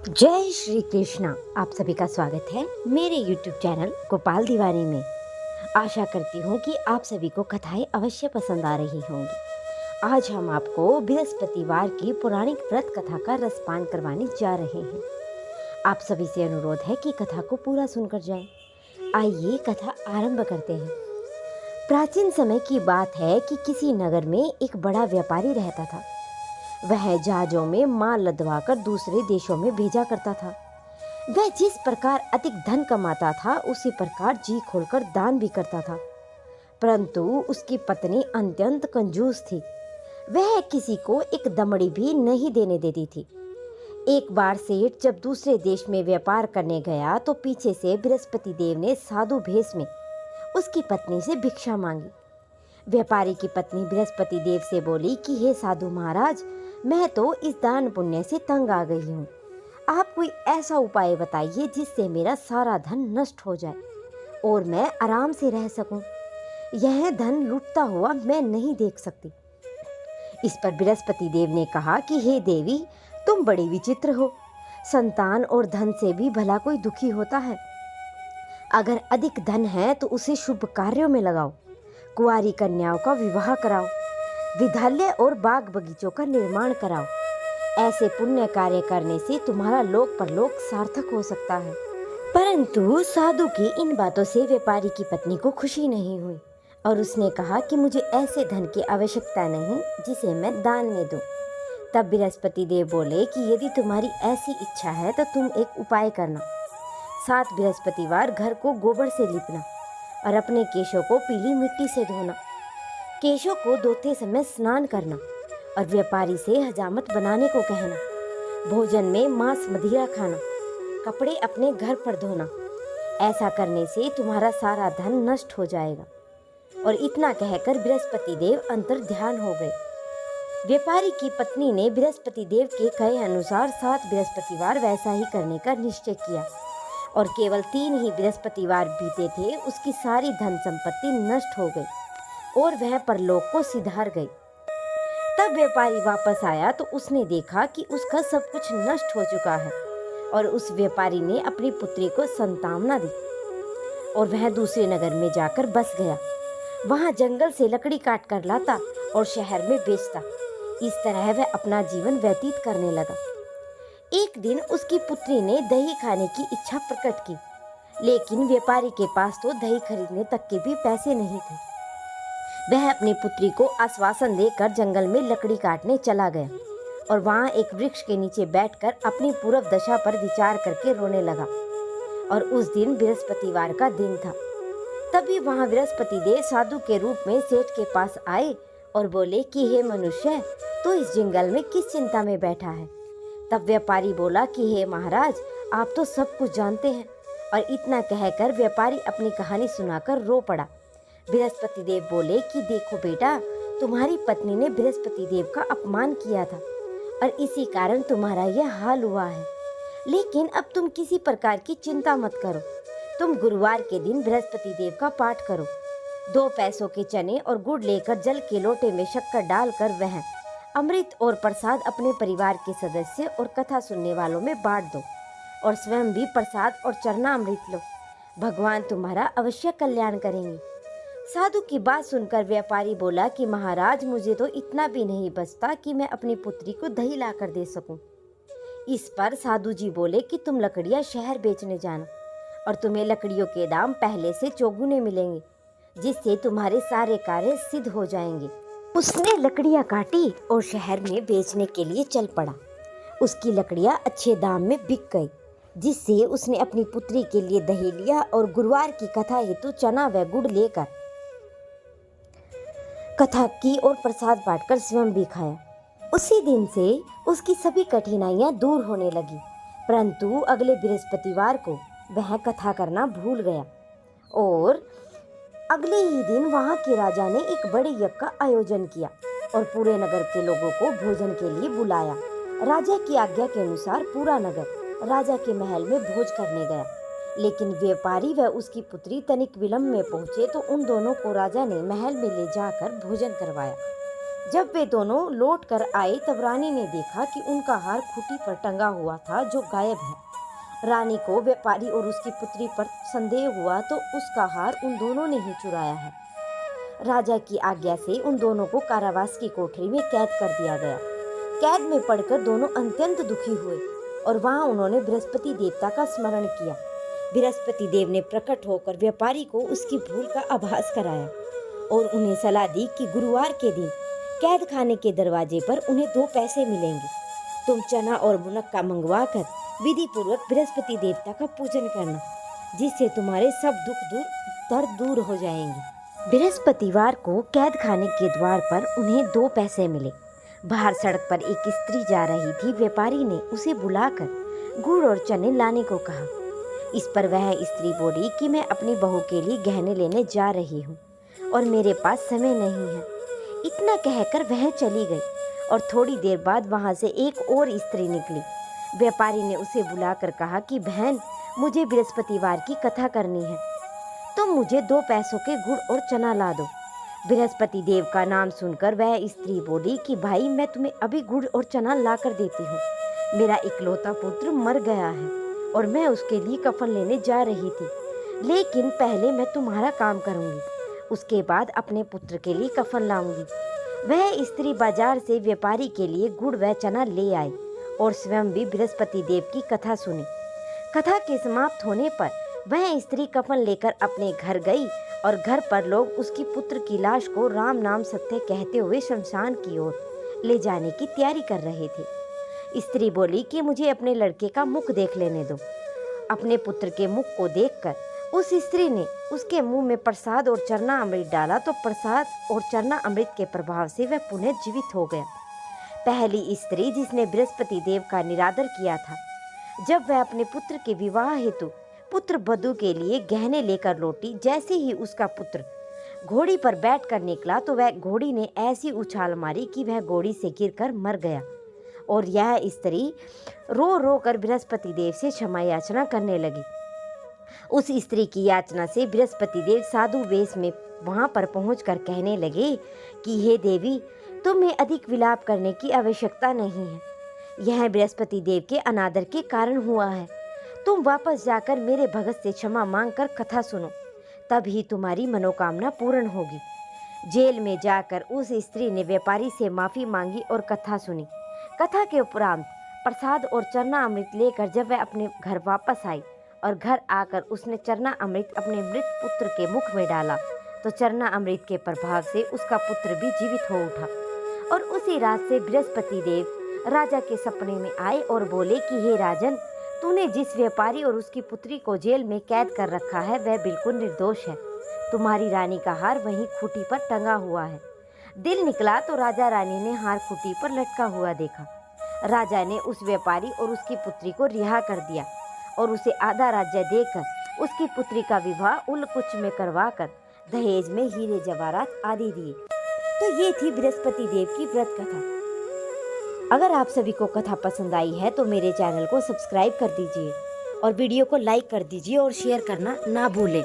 जय श्री कृष्णा। आप सभी का स्वागत है मेरे YouTube चैनल गोपाल दीवानी में। आशा करती हूँ कि आप सभी को कथाएं अवश्य पसंद आ रही होंगी। आज हम आपको बृहस्पतिवार की पौराणिक व्रत कथा का रसपान करवाने जा रहे हैं। आप सभी से अनुरोध है कि कथा को पूरा सुनकर जाएं। आइए कथा आरंभ करते हैं। प्राचीन समय की बात है कि किसी नगर में एक बड़ा व्यापारी रहता था। वह जहाजों में माल लदवाकर दूसरे देशों में भेजा करता था। वह जिस प्रकार अधिक धन कमाता था उसी प्रकार जी खोलकर दान भी करता था। परंतु उसकी पत्नी अत्यंत कंजूस थी। वह किसी को एक दमड़ी भी नहीं देने देती थी। एक बार सेठ जब दूसरे देश में व्यापार करने गया तो पीछे से बृहस्पति देव ने साधु भेष में उसकी पत्नी से भिक्षा मांगी। व्यापारी की पत्नी बृहस्पति देव से बोली कि हे साधु महाराज, मैं तो इस दान पुण्य से तंग आ गई हूँ। आप कोई ऐसा उपाय बताइए जिससे मेरा सारा धन नष्ट हो जाए और मैं आराम से रह सकूं। यह धन लुटता हुआ मैं नहीं देख सकती। इस पर बृहस्पति देव ने कहा कि हे देवी, तुम बड़ी विचित्र हो। संतान और धन से भी भला कोई दुखी होता है। अगर अधिक धन है तो उसे शुभ कार्यों में लगाओ। कुंवारी कन्याओं का विवाह कराओ। विद्यालय और बाग बगीचों का निर्माण कराओ। ऐसे पुण्य कार्य करने से तुम्हारा लोक परलोक सार्थक हो सकता है। परंतु साधु की इन बातों से व्यापारी की पत्नी को खुशी नहीं हुई और उसने कहा कि मुझे ऐसे धन की आवश्यकता नहीं जिसे मैं दान में दूं। तब बृहस्पति देव बोले कि यदि तुम्हारी ऐसी इच्छा है तो तुम एक उपाय करना। 7 बृहस्पतिवार घर को गोबर से लिपना और अपने केशों को पीली मिट्टी से धोना। केशों को धोते समय स्नान करना और व्यापारी से हजामत बनाने को कहना। भोजन में मांस मदिरा खाना। कपड़े अपने घर पर धोना। ऐसा करने से तुम्हारा सारा धन नष्ट हो जाएगा। और इतना कहकर बृहस्पति देव अंतर ध्यान हो गए। व्यापारी की पत्नी ने बृहस्पति देव के कहे अनुसार 7 बृहस्पतिवार वैसा ही करने का निश्चय किया और केवल 3 ही बृहस्पतिवार बीते थे उसकी सारी धन संपत्ति नष्ट हो गई और वह परलोक को सिधार गई। तब व्यापारी वापस आया तो उसने देखा कि उसका सब कुछ नष्ट हो चुका है और उस व्यापारी ने अपनी पुत्री को संतावना दी और वह दूसरे नगर में जाकर बस गया। वहां जंगल से लकड़ी काट कर लाता और शहर में बेचता। इस तरह वह अपना जीवन व्यतीत करने लगा। एक दिन उसकी पुत्री ने दही खाने की इच्छा प्रकट की, लेकिन व्यापारी के पास तो दही खरीदने तक के भी पैसे नहीं थे। वह अपनी पुत्री को आश्वासन देकर जंगल में लकड़ी काटने चला गया और वहां एक वृक्ष के नीचे बैठकर अपनी पूर्व दशा पर विचार करके रोने लगा। और उस दिन बृहस्पतिवार का दिन था। तभी वहां बृहस्पति देव साधु के रूप में सेठ के पास आए और बोले कि हे मनुष्य, तू इस जंगल में किस चिंता में बैठा है। तब व्यापारी बोला कि हे महाराज, आप तो सब कुछ जानते हैं। और इतना कहकर व्यापारी अपनी कहानी सुनाकर रो पड़ा। बृहस्पति देव बोले कि देखो बेटा, तुम्हारी पत्नी ने बृहस्पति देव का अपमान किया था और इसी कारण तुम्हारा यह हाल हुआ है। लेकिन अब तुम किसी प्रकार की चिंता मत करो। तुम गुरुवार के दिन बृहस्पति देव का पाठ करो। 2 पैसों के चने और गुड़ लेकर जल के लोटे में शक्कर डालकर वह अमृत और प्रसाद अपने परिवार के सदस्य और कथा सुनने वालों में बांट दो और स्वयं भी प्रसाद और चरणामृत लो। भगवान तुम्हारा अवश्य कल्याण करेंगे। साधु की बात सुनकर व्यापारी बोला कि महाराज, मुझे तो इतना भी नहीं बचता कि मैं अपनी पुत्री को दही लाकर दे सकूं। इस पर साधु जी बोले कि तुम लकड़ियां शहर बेचने जाना और तुम्हें लकड़ियों के दाम पहले से चौगुने मिलेंगे, जिससे तुम्हारे सारे कार्य सिद्ध हो जाएंगे। उसने लकड़ियां काटी और शहर में बेचने के लिए चल पड़ा। उसकी लकड़ियां अच्छे दाम में बिक गई, जिससे उसने अपनी पुत्री के लिए दही लिया और गुरुवार की कथा हेतु चना व गुड़ लेकर कथा की और प्रसाद बांटकर स्वयं भी खाया। उसी दिन से उसकी सभी कठिनाइयां दूर होने लगी। परंतु अगले बृहस्पतिवार को वह कथा करना भूल गया और अगले ही दिन वहां के राजा ने एक बड़े यज्ञ का आयोजन किया और पूरे नगर के लोगों को भोजन के लिए बुलाया। राजा की आज्ञा के अनुसार पूरा नगर राजा के महल में भोज करने गया, लेकिन व्यापारी व उसकी पुत्री तनिक विलंब में पहुंचे तो उन दोनों को राजा ने महल में ले जाकर भोजन करवाया। जब वे दोनों लौट कर आए तब रानी ने देखा कि उनका हार खूंटी पर टंगा हुआ था जो गायब है। रानी को व्यापारी और उसकी पुत्री पर संदेह हुआ तो उसका हार उन दोनों ने ही चुराया है। राजा की आज्ञा से उन दोनों को कारावास की कोठरी में कैद कर दिया गया। कैद में पड़कर दोनों अत्यंत दुखी हुए और वहां उन्होंने बृहस्पति देवता का स्मरण किया। बृहस्पति देव ने प्रकट होकर व्यापारी को उसकी भूल का आभास कराया और उन्हें सलाह दी कि गुरुवार के दिन कैद खाने के दरवाजे पर उन्हें 2 पैसे मिलेंगे। तुम चना और मुनक्का मंगवा कर विधि पूर्वक बृहस्पति देवता का पूजन करना, जिससे तुम्हारे सब दर्द दूर हो जाएंगे। बृहस्पतिवार को कैद खाने के द्वार पर उन्हें 2 पैसे मिले। बाहर सड़क पर एक स्त्री जा रही थी। व्यापारी ने उसे बुलाकर गुड़ और चने लाने को कहा। इस पर वह स्त्री बोली कि मैं अपनी बहू के लिए गहने लेने जा रही हूँ और मेरे पास समय नहीं है। इतना कहकर वह चली गई और थोड़ी देर बाद वहां से एक और स्त्री निकली। व्यापारी ने उसे बुलाकर कहा कि बहन, मुझे बृहस्पतिवार की कथा करनी है, तुम मुझे 2 पैसों के गुड़ और चना ला दो। बृहस्पति देव का नाम सुनकर वह स्त्री बोली कि भाई, मैं तुम्हें अभी गुड़ और चना ला कर देती हूँ। मेरा इकलौता पुत्र मर गया है और मैं उसके लिए कफन लेने जा रही थी, लेकिन पहले मैं तुम्हारा काम करूँगी, उसके बाद अपने पुत्र के लिए कफन लाऊंगी। वह स्त्री बाजार से व्यापारी के लिए गुड़ व चना ले आई और स्वयं भी बृहस्पति देव की कथा सुनी। कथा के समाप्त होने पर वह स्त्री कफन लेकर अपने घर गई और घर पर लोग उसकी पुत्र की लाश को राम नाम सत्य कहते हुए शमशान की ओर ले जाने की तैयारी कर रहे थे। स्त्री बोली कि मुझे अपने लड़के का मुख देख लेने दो। अपने पुत्र के मुख को देखकर उस स्त्री ने उसके मुंह में प्रसाद और चरना अमृत डाला तो प्रसाद और चरना अमृत के प्रभाव से वह पुनः जीवित हो गया। पहली स्त्री जिसने बृहस्पति देव का निरादर किया था, जब वह अपने पुत्र के विवाह हेतु पुत्र वधू के लिए गहने लेकर लौटी, जैसे ही उसका पुत्र घोड़ी पर बैठकर निकला तो वह घोड़ी ने ऐसी उछाल मारी कि वह घोड़ी से गिरकर मर गया और यह स्त्री रो रो कर बृहस्पति देव से क्षमा याचना करने लगी। उस स्त्री की याचना से बृहस्पति देव साधु वेश में वहां पर पहुंचकर कहने लगे कि हे देवी, तुम्हें अधिक विलाप करने की आवश्यकता नहीं है। यह बृहस्पति देव के अनादर के कारण हुआ है। तुम वापस जाकर मेरे भगत से क्षमा मांगकर कथा सुनो, तभी तुम्हारी मनोकामना पूर्ण होगी। जेल में जाकर उस स्त्री ने व्यापारी से माफी मांगी और कथा सुनी। कथा के उपरांत प्रसाद और चरना अमृत लेकर जब वह अपने घर वापस आई और घर आकर उसने चरना अमृत अपने मृत पुत्र के मुख में डाला तो चरना अमृत के प्रभाव से उसका पुत्र भी जीवित हो उठा। और उसी रात से बृहस्पति देव राजा के सपने में आए और बोले कि हे राजन, तूने जिस व्यापारी और उसकी पुत्री को जेल में कैद कर रखा है वह बिल्कुल निर्दोष है। तुम्हारी रानी का हार वहीं खूंटी पर टंगा हुआ है। दिल निकला तो राजा रानी ने हार खूंटी पर लटका हुआ देखा। राजा ने उस व्यापारी और उसकी पुत्री को रिहा कर दिया और उसे आधा राज्य देकर उसकी पुत्री का विवाह उलकुच में करवाकर दहेज में हीरे जवाहरात आदि दिए। तो ये थी बृहस्पति देव की व्रत कथा। अगर आप सभी को कथा पसंद आई है तो मेरे चैनल को सब्सक्राइब कर दीजिए और वीडियो को लाइक कर दीजिए और शेयर करना ना भूलें।